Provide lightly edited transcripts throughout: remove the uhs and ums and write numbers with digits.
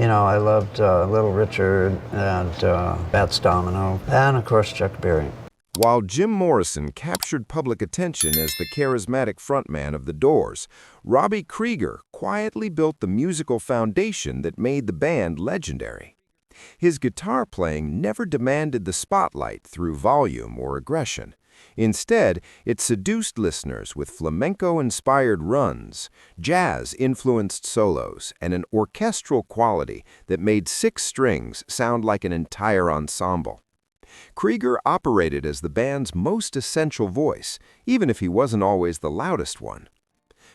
I loved Little Richard and Bats Domino, and of course Chuck Berry. While Jim Morrison captured public attention as the charismatic frontman of The Doors, Robby Krieger quietly built the musical foundation that made the band legendary. His guitar playing never demanded the spotlight through volume or aggression. Instead, it seduced listeners with flamenco-inspired runs, jazz-influenced solos, and an orchestral quality that made 6 strings sound like an entire ensemble. Krieger operated as the band's most essential voice, even if he wasn't always the loudest one.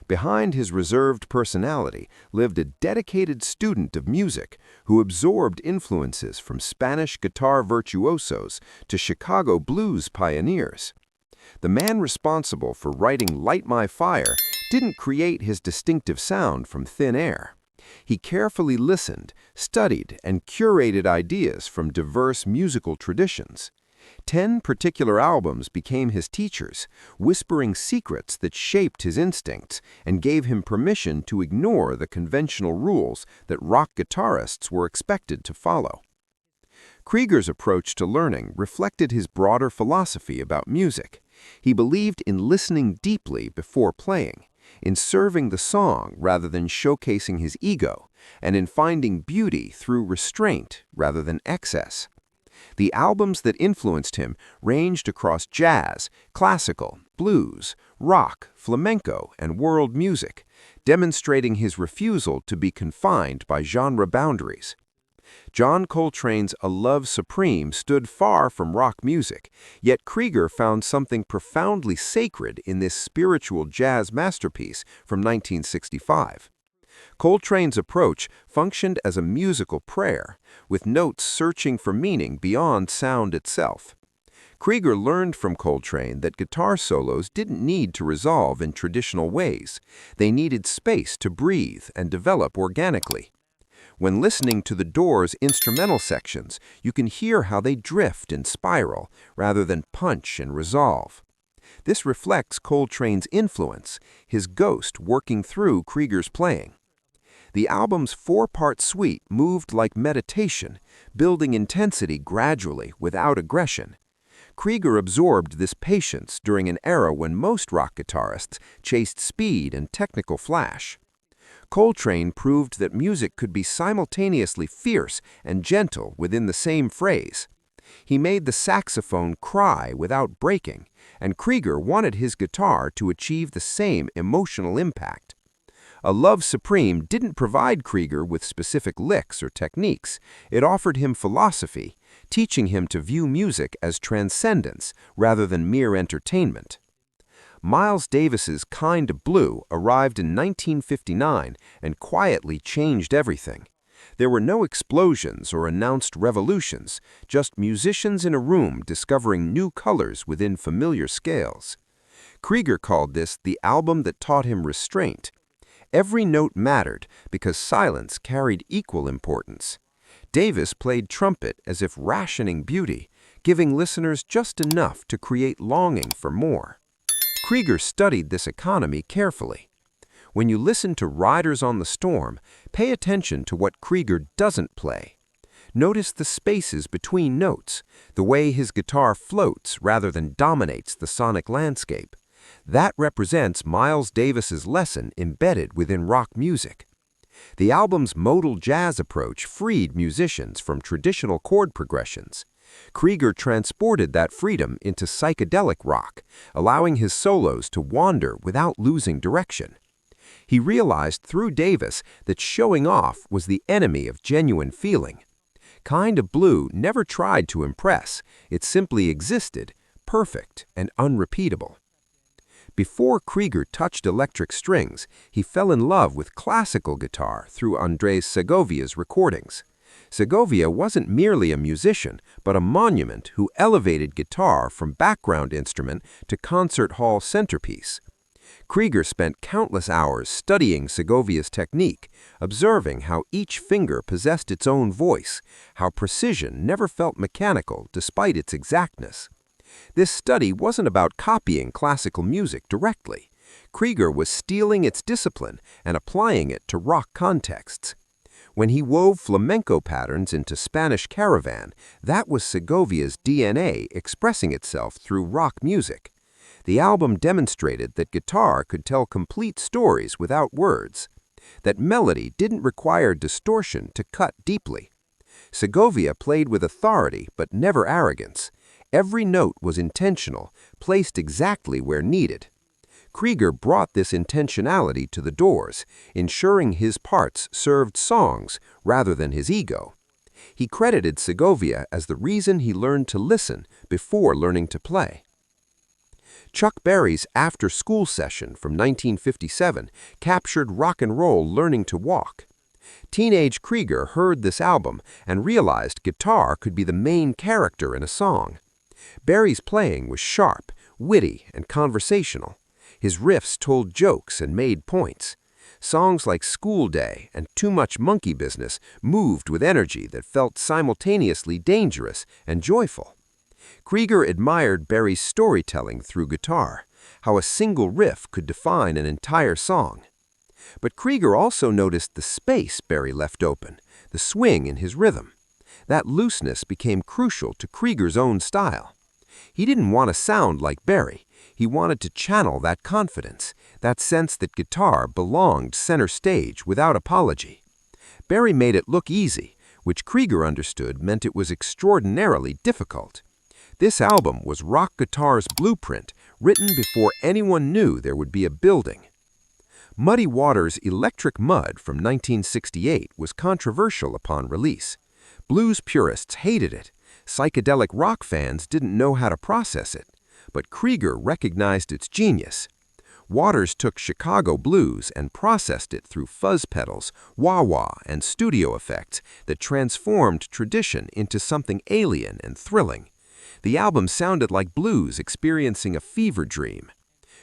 Behind his reserved personality lived a dedicated student of music who absorbed influences from Spanish guitar virtuosos to Chicago blues pioneers. The man responsible for writing Light My Fire didn't create his distinctive sound from thin air. He carefully listened, studied, and curated ideas from diverse musical traditions. 10 particular albums became his teachers, whispering secrets that shaped his instincts and gave him permission to ignore the conventional rules that rock guitarists were expected to follow. Krieger's approach to learning reflected his broader philosophy about music. He believed in listening deeply before playing, in serving the song rather than showcasing his ego, and in finding beauty through restraint rather than excess. The albums that influenced him ranged across jazz, classical, blues, rock, flamenco, and world music, demonstrating his refusal to be confined by genre boundaries. John Coltrane's A Love Supreme stood far from rock music, yet Krieger found something profoundly sacred in this spiritual jazz masterpiece from 1965. Coltrane's approach functioned as a musical prayer, with notes searching for meaning beyond sound itself. Krieger learned from Coltrane that guitar solos didn't need to resolve in traditional ways. They needed space to breathe and develop organically. When listening to The Doors' instrumental sections, you can hear how they drift and spiral rather than punch and resolve. This reflects Coltrane's influence, his ghost working through Krieger's playing. The album's 4-part suite moved like meditation, building intensity gradually without aggression. Krieger absorbed this patience during an era when most rock guitarists chased speed and technical flash. Coltrane proved that music could be simultaneously fierce and gentle within the same phrase. He made the saxophone cry without breaking, and Krieger wanted his guitar to achieve the same emotional impact. A Love Supreme didn't provide Krieger with specific licks or techniques. It offered him philosophy, teaching him to view music as transcendence rather than mere entertainment. Miles Davis's Kind of Blue arrived in 1959 and quietly changed everything. There were no explosions or announced revolutions, just musicians in a room discovering new colors within familiar scales. Krieger called this the album that taught him restraint. Every note mattered because silence carried equal importance. Davis played trumpet as if rationing beauty, giving listeners just enough to create longing for more. Krieger studied this economy carefully. When you listen to Riders on the Storm, pay attention to what Krieger doesn't play. Notice the spaces between notes, the way his guitar floats rather than dominates the sonic landscape. That represents Miles Davis's lesson embedded within rock music. The album's modal jazz approach freed musicians from traditional chord progressions. Krieger transported that freedom into psychedelic rock, allowing his solos to wander without losing direction. He realized through Davis that showing off was the enemy of genuine feeling. Kind of Blue never tried to impress, it simply existed, perfect and unrepeatable. Before Krieger touched electric strings, he fell in love with classical guitar through Andres Segovia's recordings. Segovia wasn't merely a musician, but a monument who elevated guitar from background instrument to concert hall centerpiece. Krieger spent countless hours studying Segovia's technique, observing how each finger possessed its own voice, how precision never felt mechanical despite its exactness. This study wasn't about copying classical music directly. Krieger was stealing its discipline and applying it to rock contexts. When he wove flamenco patterns into Spanish Caravan, that was Segovia's DNA expressing itself through rock music. The album demonstrated that guitar could tell complete stories without words, that melody didn't require distortion to cut deeply. Segovia played with authority but never arrogance. Every note was intentional, placed exactly where needed. Krieger brought this intentionality to the Doors, ensuring his parts served songs rather than his ego. He credited Segovia as the reason he learned to listen before learning to play. Chuck Berry's After School Session from 1957 captured rock and roll learning to walk. Teenage Krieger heard this album and realized guitar could be the main character in a song. Berry's playing was sharp, witty, and conversational. His riffs told jokes and made points. Songs like School Day and Too Much Monkey Business moved with energy that felt simultaneously dangerous and joyful. Krieger admired Berry's storytelling through guitar, how a single riff could define an entire song. But Krieger also noticed the space Berry left open, the swing in his rhythm. That looseness became crucial to Krieger's own style. He didn't want to sound like Berry. He wanted to channel that confidence, that sense that guitar belonged center stage without apology. Berry made it look easy, which Krieger understood meant it was extraordinarily difficult. This album was rock guitar's blueprint, written before anyone knew there would be a building. Muddy Waters' Electric Mud from 1968 was controversial upon release. Blues purists hated it. Psychedelic rock fans didn't know how to process it. But Krieger recognized its genius. Waters took Chicago blues and processed it through fuzz pedals, wah-wah, and studio effects that transformed tradition into something alien and thrilling. The album sounded like blues experiencing a fever dream.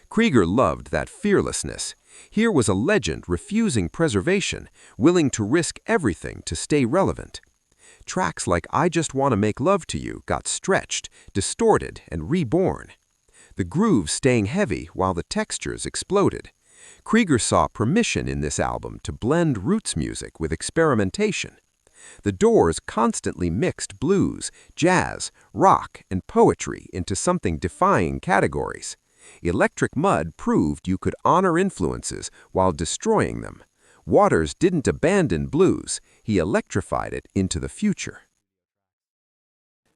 Krieger loved that fearlessness. Here was a legend refusing preservation, willing to risk everything to stay relevant. Tracks like I Just Want to Make Love to You got stretched, distorted, and reborn. The grooves staying heavy while the textures exploded. Krieger saw permission in this album to blend roots music with experimentation. The Doors constantly mixed blues, jazz, rock, and poetry into something defying categories. Electric Mud proved you could honor influences while destroying them. Waters didn't abandon blues, he electrified it into the future.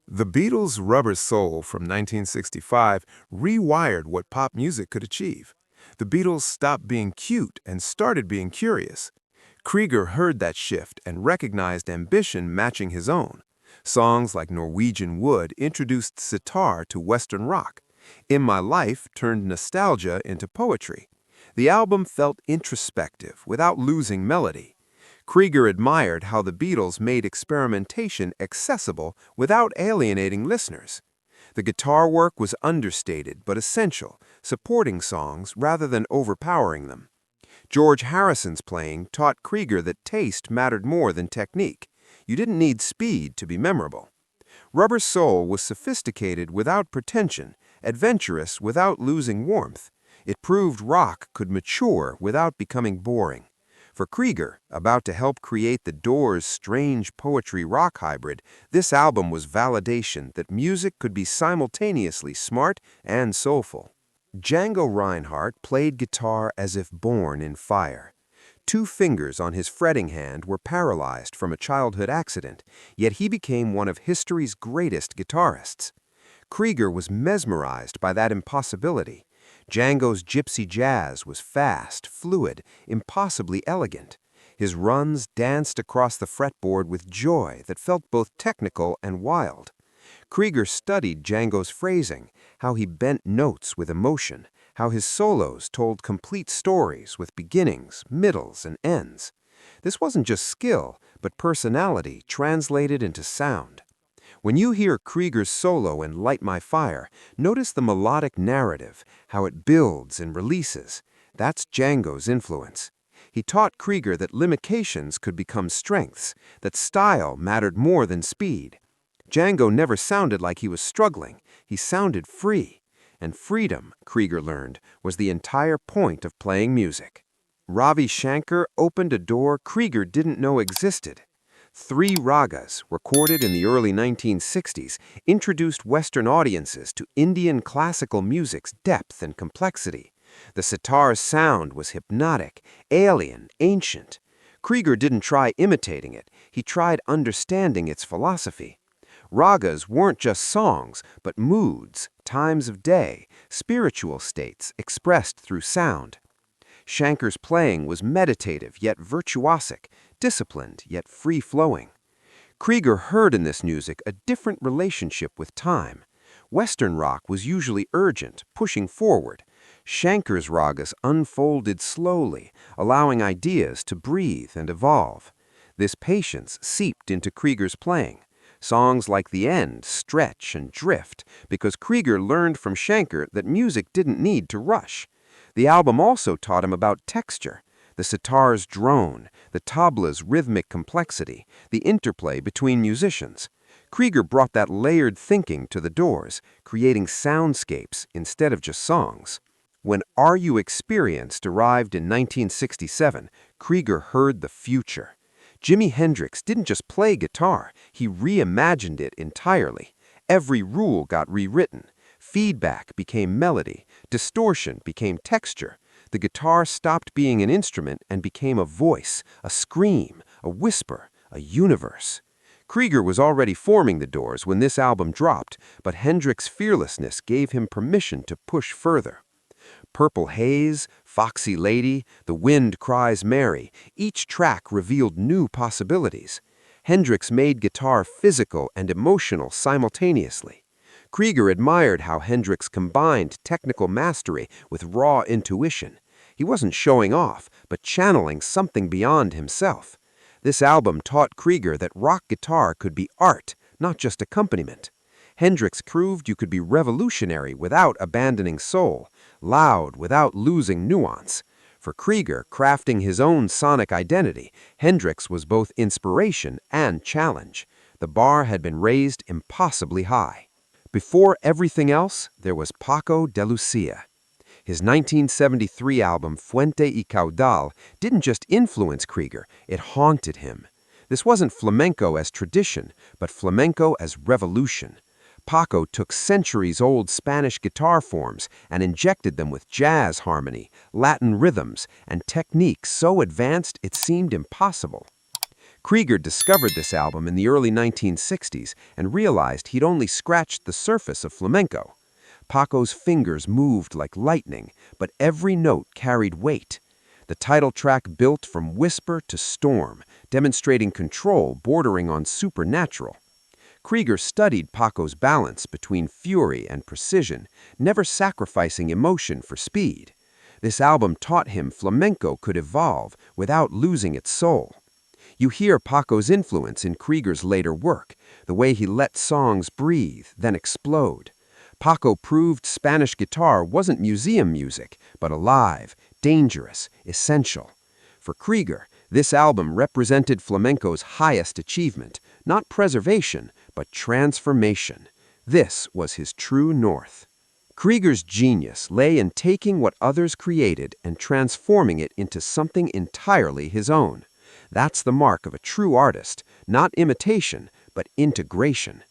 The Beatles' Rubber Soul from 1965 rewired what pop music could achieve. The Beatles stopped being cute and started being curious. Krieger heard that shift and recognized ambition matching his own. Songs like Norwegian Wood introduced sitar to Western rock. In My Life turned nostalgia into poetry. The album felt introspective without losing melody. Krieger admired how the Beatles made experimentation accessible without alienating listeners. The guitar work was understated but essential, supporting songs rather than overpowering them. George Harrison's playing taught Krieger that taste mattered more than technique. You didn't need speed to be memorable. Rubber Soul was sophisticated without pretension, adventurous without losing warmth. It proved rock could mature without becoming boring. For Krieger, about to help create the Doors' strange poetry-rock hybrid, this album was validation that music could be simultaneously smart and soulful. Django Reinhardt played guitar as if born in fire. 2 fingers on his fretting hand were paralyzed from a childhood accident, yet he became one of history's greatest guitarists. Krieger was mesmerized by that impossibility. Django's gypsy jazz was fast, fluid, impossibly elegant. His runs danced across the fretboard with joy that felt both technical and wild. Krieger studied Django's phrasing, how he bent notes with emotion, how his solos told complete stories with beginnings, middles, and ends. This wasn't just skill, but personality translated into sound. When you hear Krieger's solo in Light My Fire, notice the melodic narrative, how it builds and releases. That's Django's influence. He taught Krieger that limitations could become strengths, that style mattered more than speed. Django never sounded like he was struggling. He sounded free. And freedom, Krieger learned, was the entire point of playing music. Ravi Shankar opened a door Krieger didn't know existed. 3 ragas, recorded in the early 1960s, introduced Western audiences to Indian classical music's depth and complexity. The sitar's sound was hypnotic, alien, ancient. Krieger didn't try imitating it, he tried understanding its philosophy. Ragas weren't just songs, but moods, times of day, spiritual states expressed through sound. Shankar's playing was meditative yet virtuosic, disciplined yet free-flowing. Krieger heard in this music a different relationship with time. Western rock was usually urgent, pushing forward. Shankar's ragas unfolded slowly, allowing ideas to breathe and evolve. This patience seeped into Krieger's playing. Songs like The End stretch and drift because Krieger learned from Shankar that music didn't need to rush. The album also taught him about texture, the sitar's drone, the tabla's rhythmic complexity, the interplay between musicians. Krieger brought that layered thinking to the Doors, creating soundscapes instead of just songs. When Are You Experienced arrived in 1967, Krieger heard the future. Jimi Hendrix didn't just play guitar, he reimagined it entirely. Every rule got rewritten. Feedback became melody, distortion became texture. The guitar stopped being an instrument and became a voice, a scream, a whisper, a universe. Krieger was already forming the Doors when this album dropped, but Hendrix's fearlessness gave him permission to push further. Purple Haze, Foxy Lady, The Wind Cries Mary, each track revealed new possibilities. Hendrix made guitar physical and emotional simultaneously. Krieger admired how Hendrix combined technical mastery with raw intuition. He wasn't showing off, but channeling something beyond himself. This album taught Krieger that rock guitar could be art, not just accompaniment. Hendrix proved you could be revolutionary without abandoning soul, loud without losing nuance. For Krieger, crafting his own sonic identity, Hendrix was both inspiration and challenge. The bar had been raised impossibly high. Before everything else, there was Paco de Lucia. His 1973 album Fuente y Caudal didn't just influence Krieger, it haunted him. This wasn't flamenco as tradition, but flamenco as revolution. Paco took centuries-old Spanish guitar forms and injected them with jazz harmony, Latin rhythms, and techniques so advanced it seemed impossible. Krieger discovered this album in the early 1960s and realized he'd only scratched the surface of flamenco. Paco's fingers moved like lightning, but every note carried weight. The title track built from whisper to storm, demonstrating control bordering on supernatural. Krieger studied Paco's balance between fury and precision, never sacrificing emotion for speed. This album taught him flamenco could evolve without losing its soul. You hear Paco's influence in Krieger's later work, the way he let songs breathe, then explode. Paco proved Spanish guitar wasn't museum music, but alive, dangerous, essential. For Krieger, this album represented flamenco's highest achievement, not preservation, but transformation. This was his true north. Krieger's genius lay in taking what others created and transforming it into something entirely his own. That's the mark of a true artist, not imitation, but integration.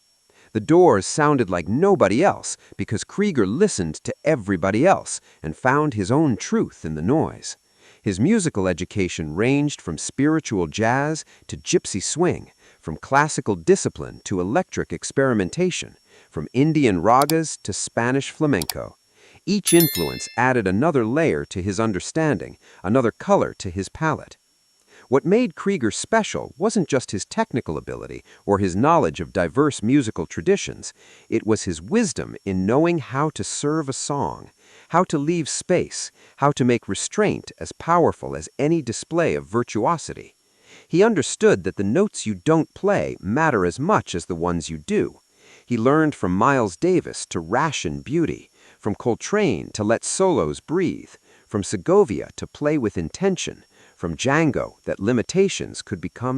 The Doors sounded like nobody else because Krieger listened to everybody else and found his own truth in the noise. His musical education ranged from spiritual jazz to gypsy swing, from classical discipline to electric experimentation, from Indian ragas to Spanish flamenco. Each influence added another layer to his understanding, another color to his palette. What made Krieger special wasn't just his technical ability or his knowledge of diverse musical traditions. It was his wisdom in knowing how to serve a song, how to leave space, how to make restraint as powerful as any display of virtuosity. He understood that the notes you don't play matter as much as the ones you do. He learned from Miles Davis to ration beauty, from Coltrane to let solos breathe, from Segovia to play with intention, from Django that limitations could become